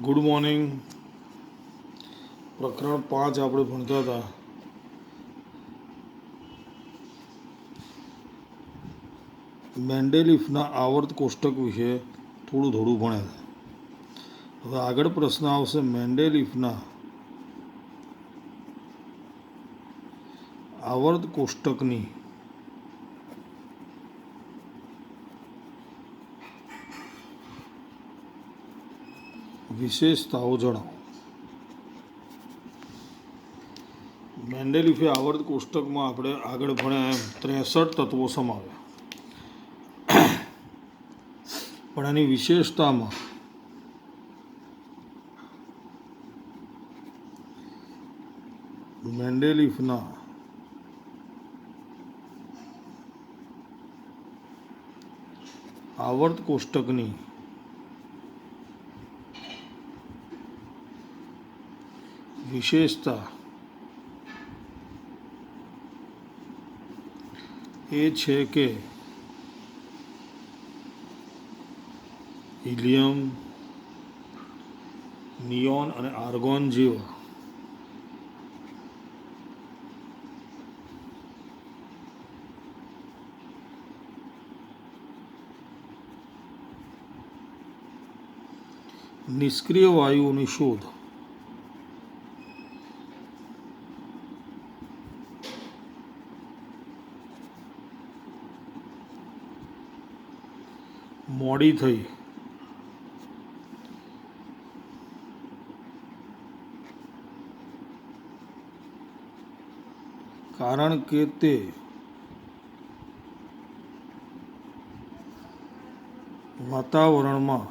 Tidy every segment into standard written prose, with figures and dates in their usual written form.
Good morning. પ્રકરણ 5 આપણે ભણતા હતા. મેન્ડેલિફના આવર્ત કોષ્ટક વિશે થોડું ભણ્યા હતા. હવે આગળ પ્રશ્ન આવશે મેન્ડેલિફના આવર્ત કોષ્ટકની વિશેષતાઓ જણાવો. મેન્ડેલિફે આવર્ત કોષ્ટકમાં આપણે આગળ ભણ્યા એમ 63 તત્વો સમાવ્યા, પણ એની વિશેષતામાં મેન્ડેલિફના આવર્ત કોષ્ટકની વિશેષતા એ છે કે હિલિયમ, નિયોન અને આર્ગોન જેવા નિષ્ક્રિય વાયુઓની શોધ મોડી થઈ, કારણ કે તે વાતાવરણમાં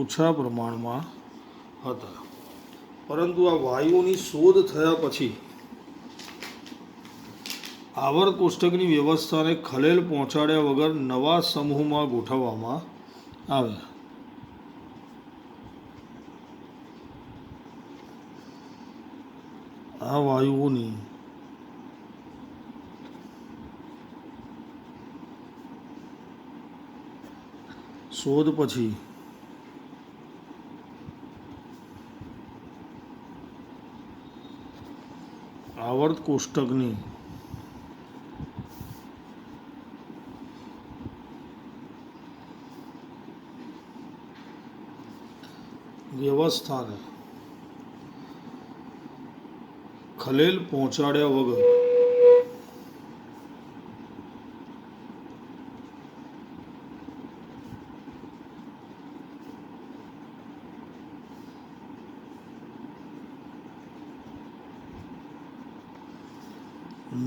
ઓછા પ્રમાણમાં હતા. પરંતુ આ વાયુઓની શોધ થયા પછી આવર્ત કોષ્ટકની વ્યવસ્થાને ખલેલ પહોંચાડ્યા વગર નવા સમૂહમાં ગોઠવવામાં આવ્યા. આ વાયુઓની શોધ પછી આવર્ત કોષ્ટકની વ્યવસ્થાને ખલેલ પહોંચાડ્યા વગર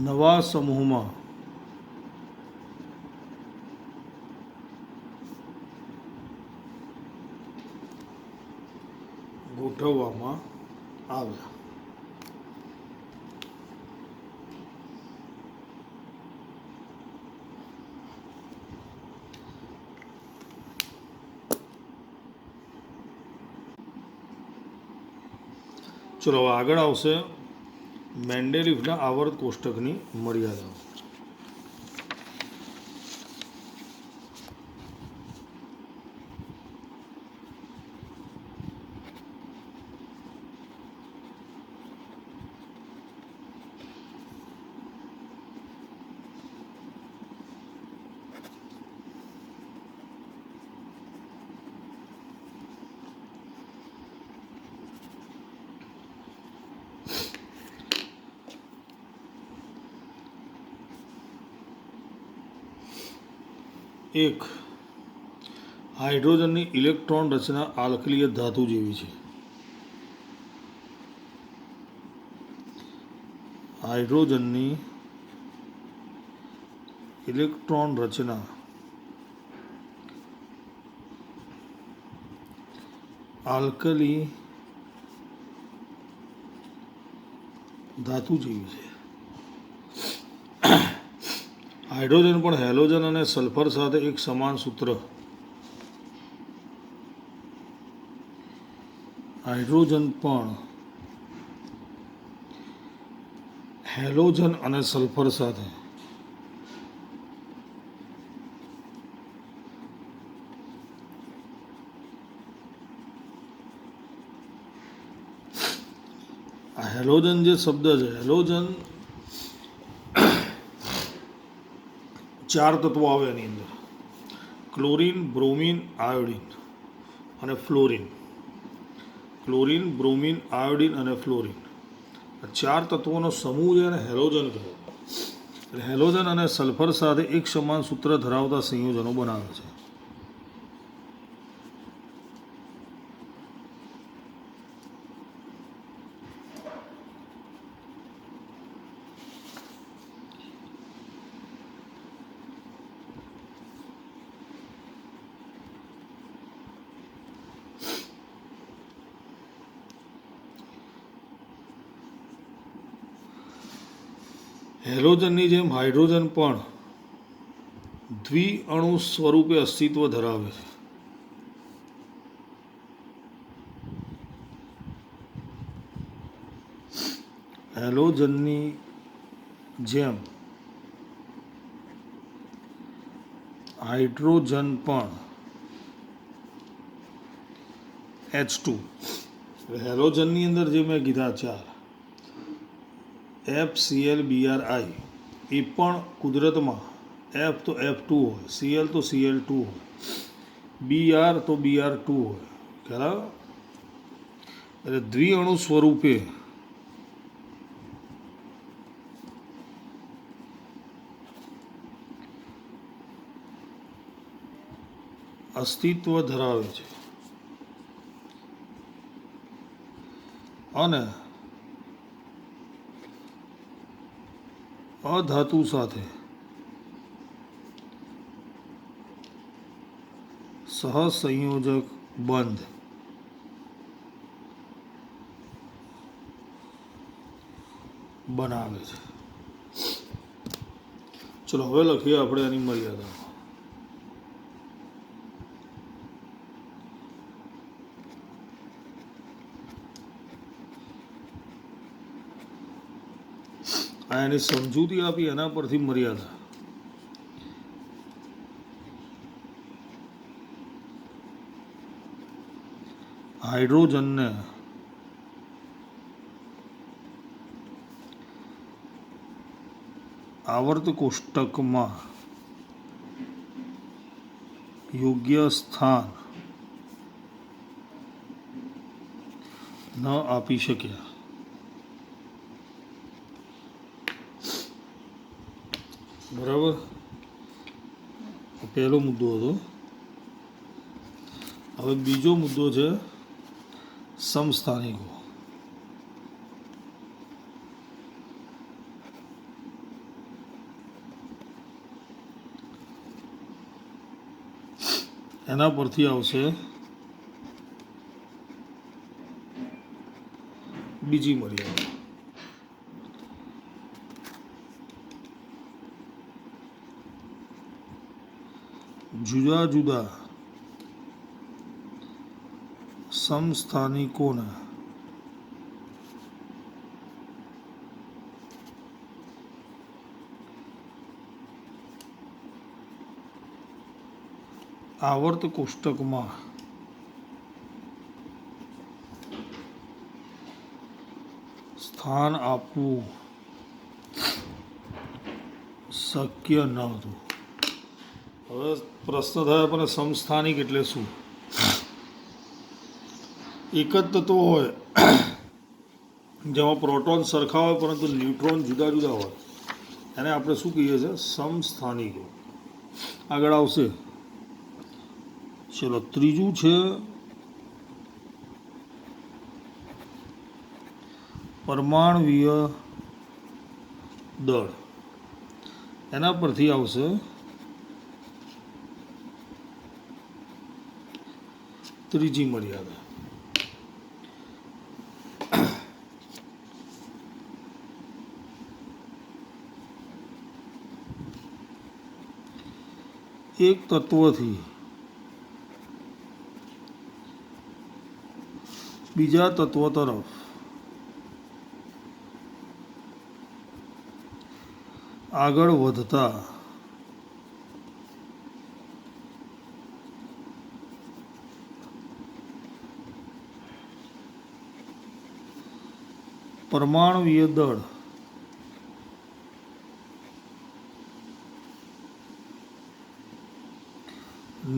નવા સમૂહમાં ગોઠવવામાં આવ્યા. ચલો હવે આગળ આવશે મેન્ડેલિફના આવર્ત કોષ્ટકની મર્યાદાઓ. એક, હાઇડ્રોજનની ઇલેક્ટ્રોન રચના આલ્કલીય ધાતુ જેવી છે. હાઇડ્રોજનની ઇલેક્ટ્રોન રચના આલ્કલી ધાતુ જેવી છે. હાઇડ્રોજન પણ હેલોજન અને સલ્ફર સાથે એક સમાન સૂત્ર હાઇડ્રોજન પણ હેલોજન અને સલ્ફર સાથે હેલોજન જે શબ્દ છે, હેલોજન 4 તત્વો આવે એની અંદર: ક્લોરીન, બ્રોમિન, આયોડિન અને ફ્લોરિન. ક્લોરીન, બ્રોમિન, આયોડિન અને ફ્લોરિન, આ 4 તત્વોનો સમૂહ છે અને હેલોજન કહે. એટલે હેલોજન અને સલ્ફર સાથે એક સમાન સૂત્ર ધરાવતા સંયોજનો બનાવે છે. હેલોજનની જેમ હાઇડ્રોજન પણ દ્વિઅણુ સ્વરૂપે અસ્તિત્વ ધરાવે છે. હેલોજનની જેમ હાઇડ્રોજન પણ H2, હેલોજનની અંદર જે મેં કીધા 4 FClBrI, એ પણ કુદરતમાં F તો F2 હોય, Cl તો Cl2 હોય, Br તો Br2 હોય. બરાબર? એટલે દ્વિઅણુ સ્વરૂપે અસ્તિત્વ ધરાવે છે અને અધાતુ સાથે સહસંયોજક બંધ બનાવે છે. ચલો હવે લખીએ આપણે એની મર્યાદા. આ એની સમજૂતી આપી, એના પરથી મર્યાદા. હાઇડ્રોજનને આવર્ત કોષ્ટકમાં યોગ્ય સ્થાન ન આપી શક્યા. બરાબર? પહેલો મુદ્દો હતો. હવે બીજો મુદ્દો છે સમસ્થાનિકો. એના પરથી આવશે બીજી મર્યાદા. જુદા જુદા સમસ્થાનિકોને આવર્ત કોષ્ટકમાં સ્થાન આપવું શક્ય ન હતું. હવે પ્રશ્ન થયો પણ સમસ્થાનિક એટલે શું? એક જ તત્વો હોય જેમાં પ્રોટોન સરખા હોય પરંતુ ન્યુટ્રોન જુદા જુદા હોય, એને આપણે શું કહીએ છીએ? સમસ્થાનિકો. આગળ આવશે. ચલો ત્રીજું છે પરમાણવીય દળ. એના પરથી આવશે ત્રીજી મર્યાદા. એક તત્વથી બીજા તત્વ તરફ આગળ વધતા પરમાણુવીય દળ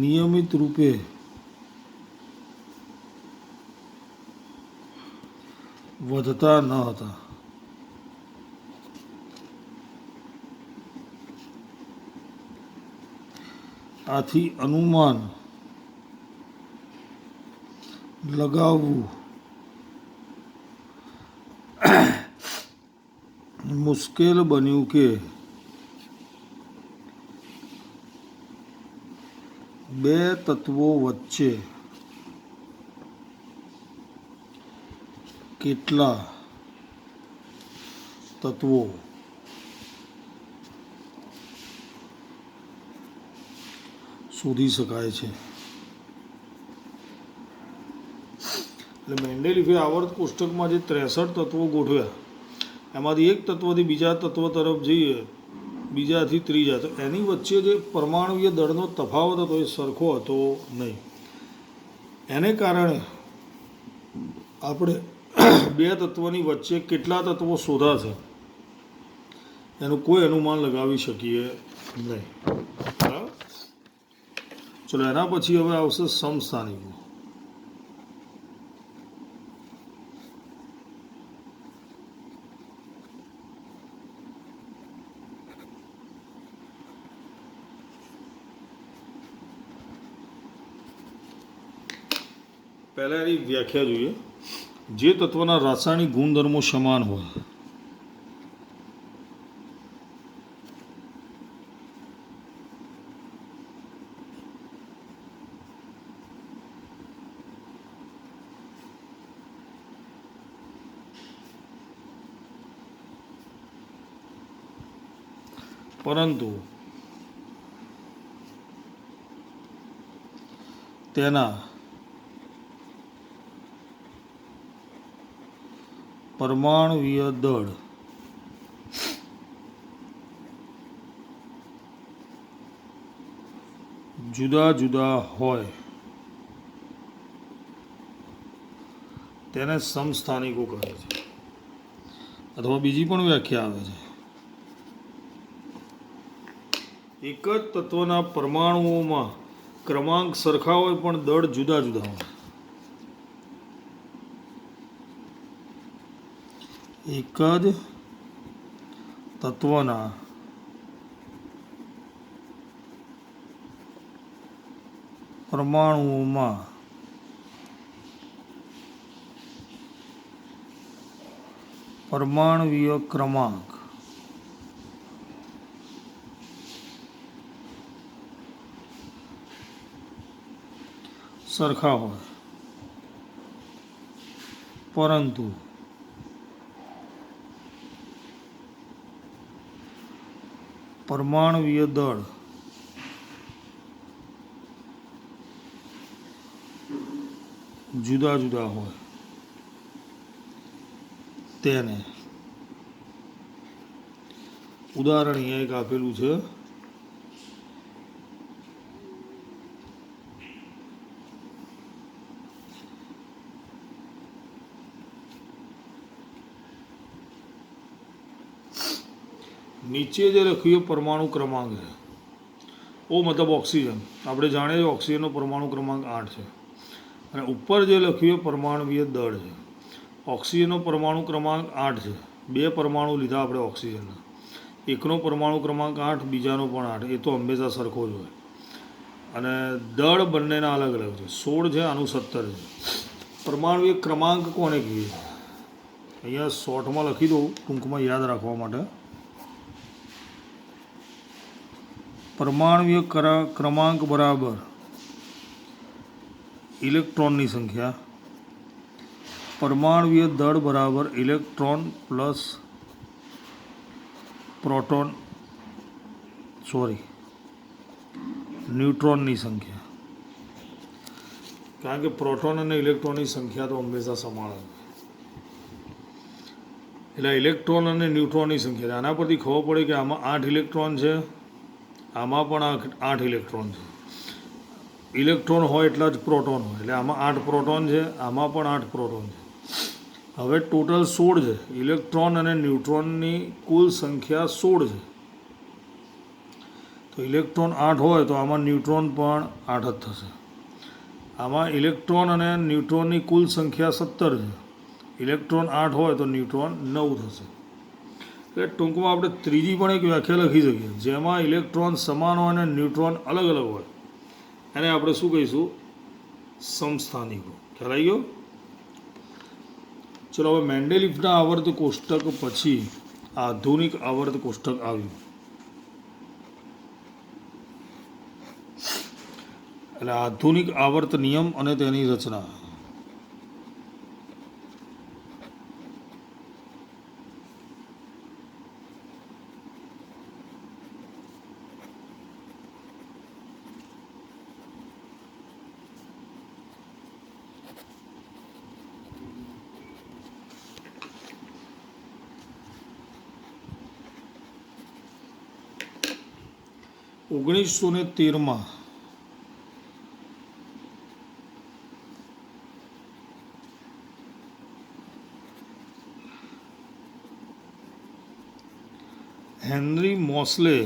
નિયમિત રૂપે વધતા ન હતા. આથી અનુમાન લગાવવું મુશ્કેલ બન્યું કે બે તત્વો વચ્ચે કેટલા તત્વો શોધી શકાય છે. એટલે મેન્ડેલિફે આવર્ત કોષ્ટકમાં જે 63 તત્વો ગોઠવ્યા એમાંથી એક તત્વથી બીજા તત્વ તરફ જઈએ, બીજાથી ત્રીજા, તો એની વચ્ચે જે પરમાણુવીય દળનો તફાવત હતો એ સરખો હતો નહીં. એને કારણે આપણે બે તત્વની વચ્ચે કેટલા તત્વો શોધાશે એનું કોઈ અનુમાન લગાવી શકીએ નહીં. બરાબર. ચલો એના પછી હવે આવશે સમસ્થાનિકો. પહેલાં એની વ્યાખ્યા જોઈએ. જે તત્વના રાસાયણિક ગુણધર્મો સમાન હોય પરંતુ તેના પરમાણુવીય દળ જુદા જુદા હોય તેને સમસ્થાનિકો કહે છે. અથવા બીજી પણ વ્યાખ્યા આવે છે. એક જ તત્વના પરમાણુઓમાં ક્રમાંક સરખા હોય પણ દળ જુદા જુદા હોય. એક જ તત્વના પરમાણુઓમાં પરમાણુવીય ક્રમાંક સરખા હોય પરંતુ પરમાણુવીય દળ જુદા જુદા હોય તેને ઉદાહરણ અહીંયા એક આપેલું છે. નીચે જે લખ્યું પરમાણુ ક્રમાંક છે ઓ મતલબ ઓક્સિજન, આપણે જાણીએ છીએ ઓક્સિજનનો પરમાણુ ક્રમાંક 8 છે. અને ઉપર જે લખ્યું પરમાણુવીય દળ છે, ઓક્સિજનનો પરમાણુ ક્રમાંક 8 છે. બે પરમાણુ લીધા આપણે ઓક્સિજનના, એકનો પરમાણુ ક્રમાંક 8, બીજાનો પણ 8, એ તો હંમેશા સરખો જ હોય. અને દળ બંનેના અલગ અલગ છે. 16 છે, આનું 17 છે. પરમાણુવીય ક્રમાંક કોને કહીએ છીએ? અહીંયા શોર્ટમાં લખી દઉં ટૂંકમાં યાદ રાખવા માટે. પરમાણુવીય ક્રમાંક બરાબર ઇલેક્ટ્રોનની સંખ્યા, પરમાણુવીય દળ બરાબર ઇલેક્ટ્રોન પ્લસ ન્યુટ્રોનની સંખ્યા. કારણ કે પ્રોટોન અને ઇલેક્ટ્રોનની સંખ્યા તો હંમેશા સમાન હોય. એટલે ઇલેક્ટ્રોન અને ન્યુટ્રોનની સંખ્યા, આના પરથી ખબર પડે કે આમાં 8 ઇલેક્ટ્રોન છે, આમાં પણ 8 ઇલેક્ટ્રોન છે. ઇલેક્ટ્રોન હોય એટલા જ પ્રોટોન હોય, એટલે આમાં 8 પ્રોટોન છે, આમાં પણ 8 પ્રોટોન છે. હવે ટોટલ 16 છે. ઇલેક્ટ્રોન અને ન્યુટ્રોનની કુલ સંખ્યા 16 છે. તો ઇલેક્ટ્રોન 8 હોય તો આમાં ન્યુટ્રોન પણ 8 જ થશે. આમાં ઇલેક્ટ્રોન અને ન્યુટ્રોનની કુલ સંખ્યા 17 છે. ઇલેક્ટ્રોન 8 હોય તો ન્યુટ્રોન 9 થશે. એટલે ટૂંકમાં આપણે ત્રીજી પણ એક વ્યાખ્યા લખી શકીએ, જેમાં ઇલેક્ટ્રોન સમાન હોય અને ન્યુટ્રોન અલગ અલગ હોય એને આપણે શું કહીશું? સમસ્થાનિકો. ખ્યાલ આવી ગયો? ચલો, હવે મેન્ડેલિફના આવર્ત કોષ્ટક પછી આધુનિક આવર્ત કોષ્ટક આવ્યું. એટલે આધુનિક આવર્ત નિયમ અને તેની રચના. ઓગણીસો ને 13 હેનરી મોસ્લે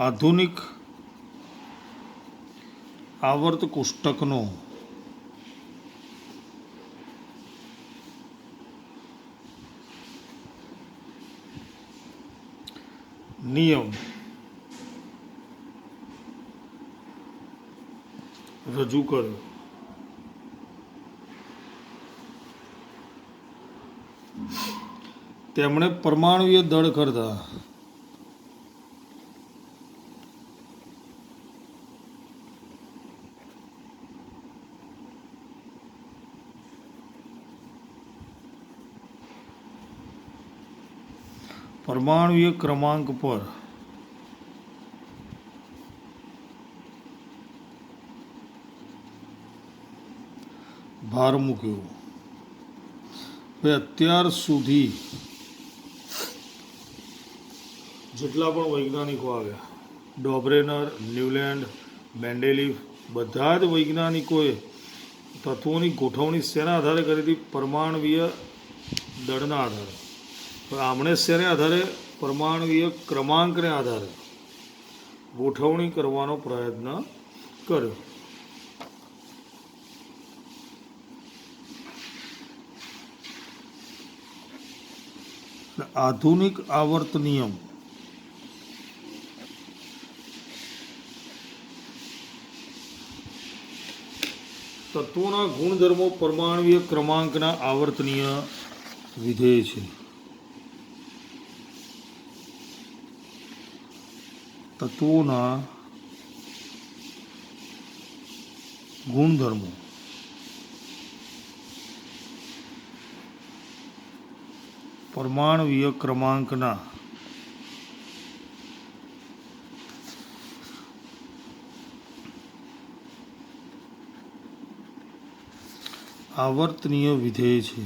આધુનિક આવર્ત કોષ્ટકનો નિયમ રજૂ કર્યો. તેમણે પરમાણુય દળ કરતા પરમાણુય ક્રમાંક પર ભાર મૂક્યો. અત્યાર સુધી જેટલા પણ વૈજ્ઞાનિકો આવ્યા, ડોબ્રેનર, ન્યુલેન્ડ, મેન્ડેલિફ, બધા જ વૈજ્ઞાનિકોએ તત્વોની ગોઠવણી શેના આધારે કરી હતી? પરમાણુય દળના આધારે. આમણે શેને આધારે? પરમાણુય ક્રમાંકને આધારે ગોઠવણી કરવાનો પ્રયત્ન કર્યો. આધુનિક આવર્ત નિયમ તત્વોના ગુણધર્મો પરમાણુય ક્રમાંકના આવર્તનીય વિધેય છે. તત્વોના ગુણધર્મો પરમાણુય ક્રમાંકના આવર્તનીય વિધેય છે.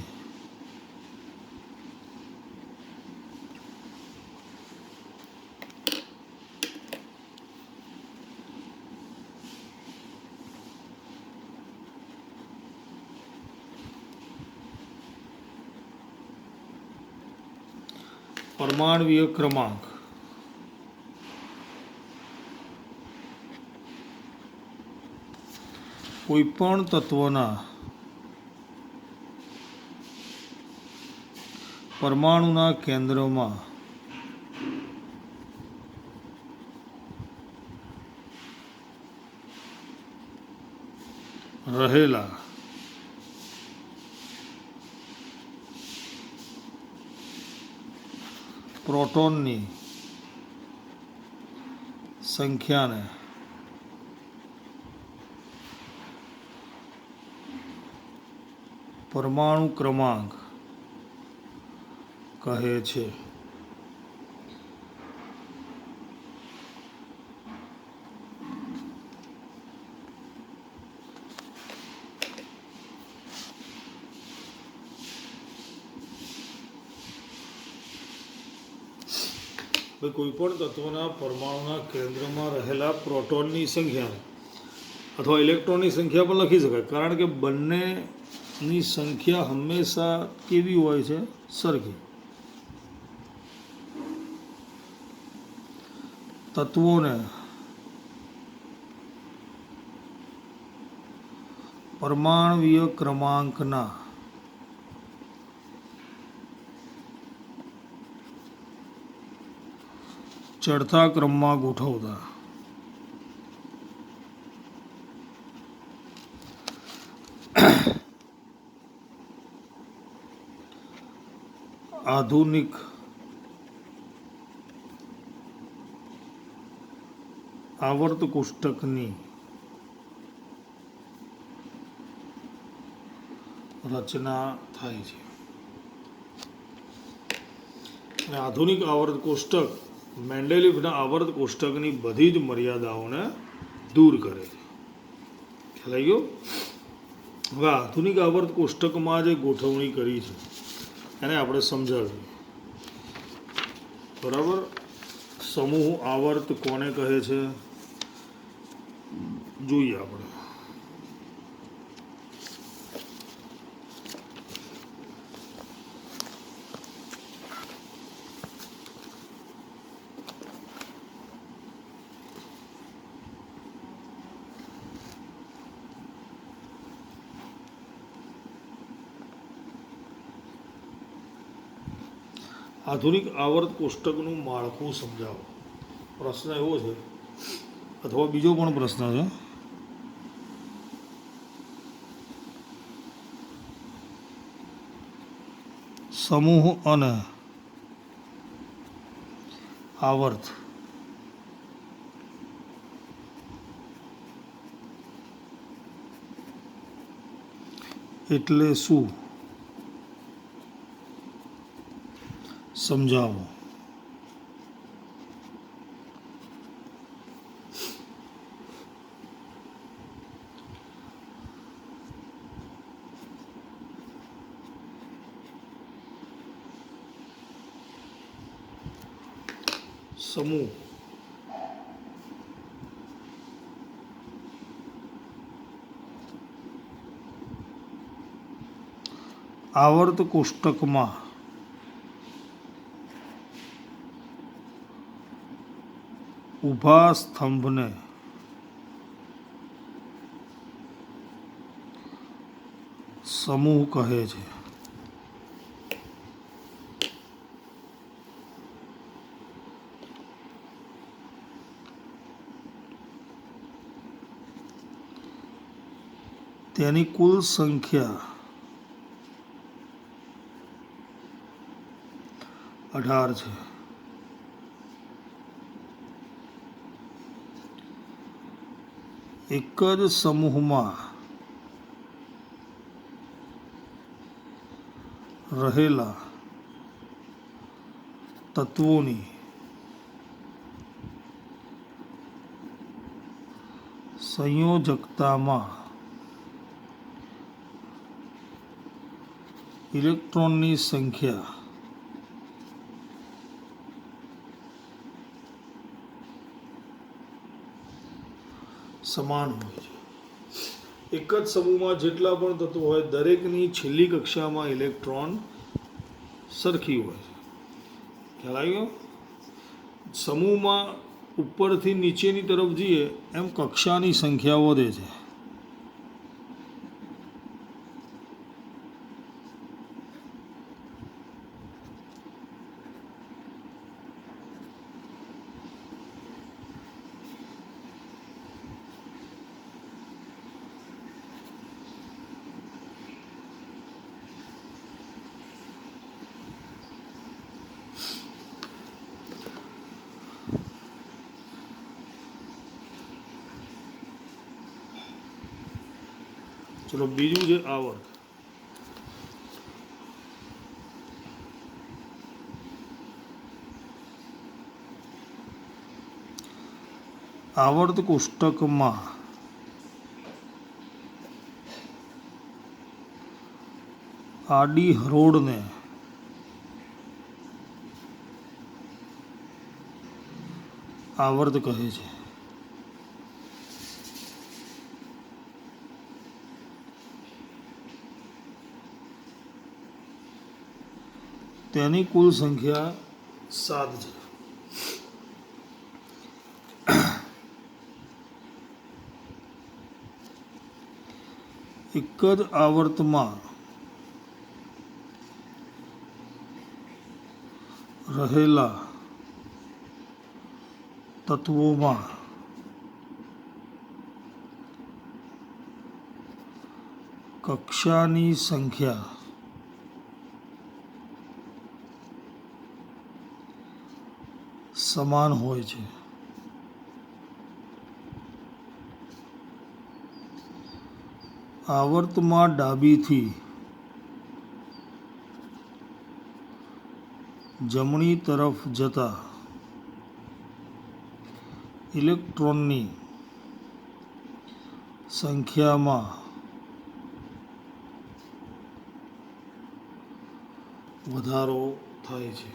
પરમાણુય ક્રમાંક કોઈપણ તત્વના પરમાણુના કેન્દ્રમાં રહેલા પ્રોટોનની સંખ્યાને પરમાણુ ક્રમાંક કહે છે. કોઈ પણ તત્વના પરમાણુના કેન્દ્રમાં રહેલા પ્રોટોનની સંખ્યાને અથવા ઇલેક્ટ્રોનની સંખ્યા પણ લખી શકાય, કારણ કે બંનેની સંખ્યા હંમેશા કેવી હોય છે? સરખી. તત્વોને પરમાણ્વીય ક્રમાંકના ચડતા ક્રમમાં ગોઠવતા આધુનિક આવર્ત કોષ્ટકની રચના થાય છે. અને આધુનિક આવર્ત કોષ્ટક મેન્ડેલિફના આવર્ત કોષ્ટકની બધી જ મર્યાદાઓને દૂર કરે છે. ખ્યાલ આવી ગયો? હવે આધુનિક આવર્ત કોષ્ટકમાં જે ગોઠવણી કરી છે એને આપણે સમજાવીએ. બરાબર? સમૂહ આવર્ત કોને કહે છે? જોઈએ આપણે. આધુનિક આવર્ત કોષ્ટકનું માળખું સમજાવો. પ્રશ્ન એવો છે, અથવા બીજો પણ પ્રશ્ન છે. સમૂહ અને આવર્ત એટલે શું? સમજાવો. સમૂહ આવર્ત કોષ્ટકમાં ઊભા સ્તંભને સમૂહ કહે છે. તેની કુલ સંખ્યા 18 છે. એક જ સમૂહમાં રહેલા તત્વોની સંયોજકતામાં ઇલેક્ટ્રોનની સંખ્યા સમાન હોય છે. એક જ સમૂહમાં જેટલા પણ તત્વો હોય દરેકની છેલ્લી કક્ષામાં ઇલેક્ટ્રોન સરખી હોય છે. ખ્યાલ આવી ગયો? સમૂહમાં ઉપરથી નીચેની તરફ જઈએ એમ કક્ષાની સંખ્યા વધે છે. ચલો બીજું છે આવર્ત. આવર્ત કોષ્ટકમાં આડી હરોળને આવર્ત કહે છે. તેની કુલ સંખ્યા 7 છે. એક જ આવર્તમાં રહેલા તત્વોમાં કક્ષાની સંખ્યા સમાન હોય છે. આવર્તમાં ડાબીથી જમણી તરફ જતા ઇલેક્ટ્રોનની સંખ્યામાં વધારો થાય છે.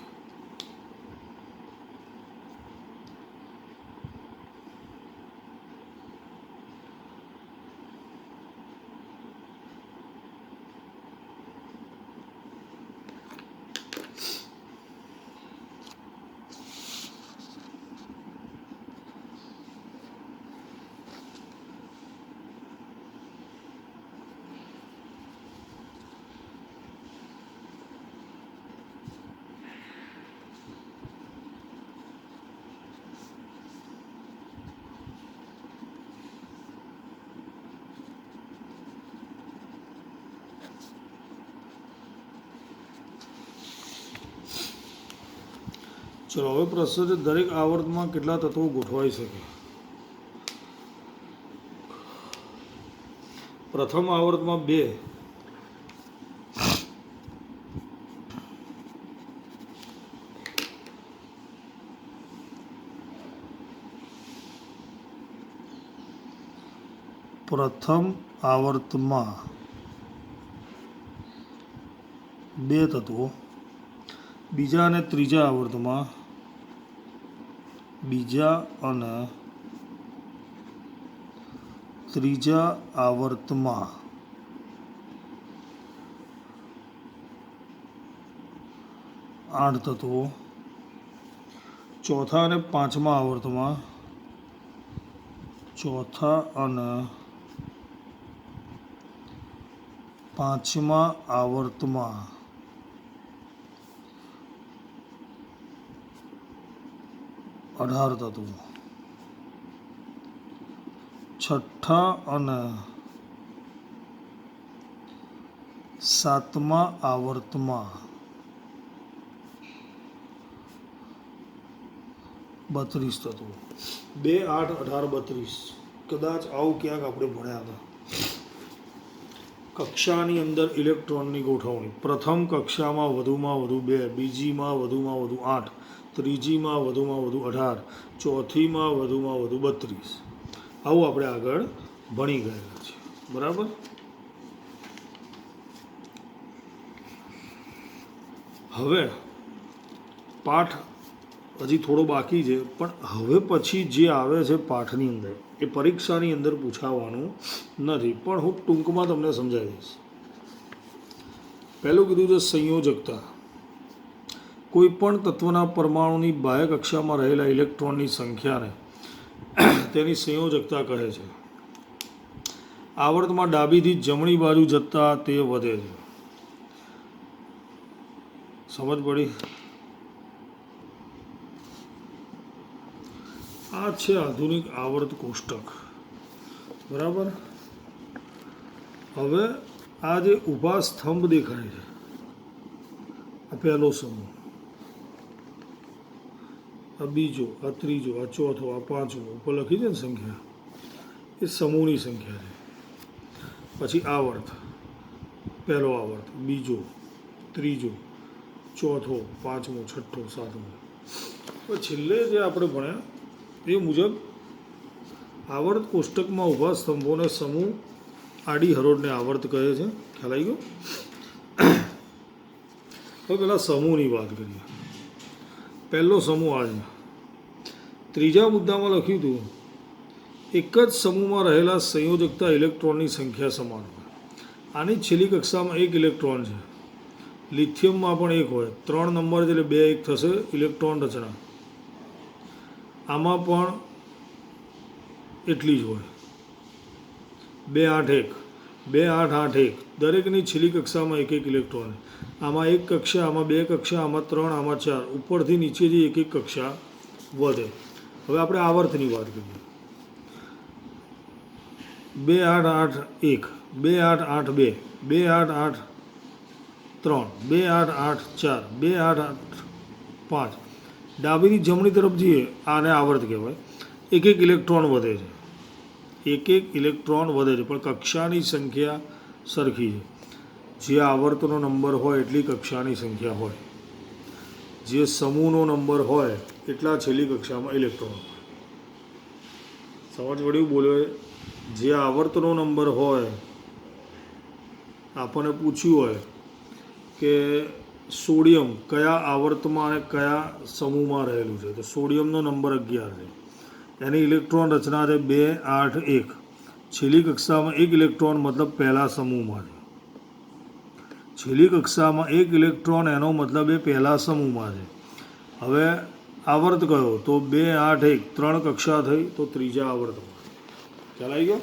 ચલો હવે પ્રશ્ન છે, દરેક આવર્તમાં કેટલા તત્વો ગોઠવાઈ શકે? પ્રથમ આવર્તમાં 2, પ્રથમ આવર્તમાં 2 તત્વો, બીજા અને ત્રીજા આવર્તમાં બીજા અને ત્રીજા આવર્તમાં 8 તત્વો, ચોથા અને પાંચમા આવર્તમાં ચોથા અને પાંચમા આવર્તમાં 18 તત્વો, છઠ્ઠા અને સાતમા આવર્તમાં 32 તત્વો. 2, 8, 18, 32. કદાચ આવું ક્યાંક આપણે ભણ્યા હતા. કક્ષાની અંદર ઇલેક્ટ્રોનની ગોઠવણી. પ્રથમ કક્ષામાં વધુમાં વધુ 2, બીજીમાં વધુમાં વધુ 8, ત્રીજીમાં વધુમાં વધુ 18, ચોથીમાં વધુમાં વધુ 32. આવું આપણે આગળ ભણી ગયેલા છીએ. બરાબર. હવે પાઠ હજી થોડો બાકી છે, પણ હવે પછી જે આવે છે પાઠની અંદર એ પરીક્ષાની અંદર પૂછાવાનું નથી, પણ હું ટૂંકમાં તમને સમજાવી દઈશ. પહેલું કીધું છે સંયોજકતા. કોઈ પણ તત્વના પરમાણુની બાહ્ય કક્ષામાં રહેલા ઇલેક્ટ્રોનની સંખ્યાને તેની સંયોજકતા કહે છે. આવર્તમાં ડાબીથી જમણી બાજુ જતાં તે વધે છે. સમજ પડી? આ છે આધુનિક આવર્ત કોષ્ટક. બરાબર. હવે આ જે ઊભા સ્તંભ દેખાય છે, આ પહેલો સમૂહ, આ બીજો, આ ત્રીજો, આ ચોથો, આ પાંચમો, ઉપર લખી છે ને સંખ્યા, એ સમૂહની સંખ્યા છે. પછી આવર્ત, પહેલો આવર્ત, બીજો, ત્રીજો, ચોથો, પાંચમો, છઠ્ઠો, સાતમો. તો છેલ્લે જે આપણે ભણ્યા એ મુજબ આવર્ત કોષ્ટકમાં ઊભા સ્તંભોને સમૂહ આડી હરોળને આવર્ત કહે છે. ખ્યાલ આવી ગયો? હવે પહેલાં સમૂહની વાત કરીએ. પહેલો સમૂહ આ છે. ત્રીજા મુદ્દામાં લખ્યું હતું એક જ સમૂહમાં રહેલા સંયોજકતા ઇલેક્ટ્રોનની સંખ્યા સમાન હોય. આની છેલ્લી કક્ષામાં 1 ઇલેક્ટ્રોન છે. લિથિયમમાં પણ 1 હોય, 3 નંબર છે એટલે 2 1 થશે ઇલેક્ટ્રોન રચના. આમાં પણ એટલી જ હોય, 2 8 1, 2 8 8 1, દરેકની છેલ્લી કક્ષામાં 1 1 ઇલેક્ટ્રોન. આમાં 1 કક્ષા, આમાં 2 કક્ષા, આમાં 3, આમાં 4, ઉપરથી નીચેથી 1 1 કક્ષા વધે. હવે આપણે આવર્તની વાત કરીએ. 2 8 8 1, 2 8 8 2, 2 8 8 3, 2 8 8 4, 2 8 8 5. ડાબીથી જમણી તરફ જઈએ, આને આવર્ત કહેવાય. 1 1 ઇલેક્ટ્રોન વધે છે, 1 1 ઇલેક્ટ્રોન વધે છે, પણ કક્ષાની સંખ્યા સરખી છે. જે આવર્તનો નંબર હોય એટલી કક્ષાની સંખ્યા હોય, જે સમૂહનો નંબર હોય એટલા છેલ્લી કક્ષામાં ઇલેક્ટ્રોન હોય. સમજ પડ્યું? બોલ્યો. જે આવર્તનો નંબર હોય, આપણને પૂછ્યું હોય કે સોડિયમ કયા આવર્તમાં અને કયા સમૂહમાં રહેલું છે, તો સોડિયમનો નંબર 11 છે. એની ઇલેક્ટ્રોન રચના છે 2 8 1. છેલ્લી કક્ષામાં 1 ઇલેક્ટ્રોન, મતલબ પહેલા સમૂહમાં છે. છેલ્લી કક્ષામાં 1 ઇલેક્ટ્રોન, એનો મતલબ એ પહેલા સમૂહમાં છે. હવે આવર્ત કયો? તો 2 8 1, 3 કક્ષા થઈ તો ત્રીજા આવર્તમાં. ખ્યાલ આવી ગયો?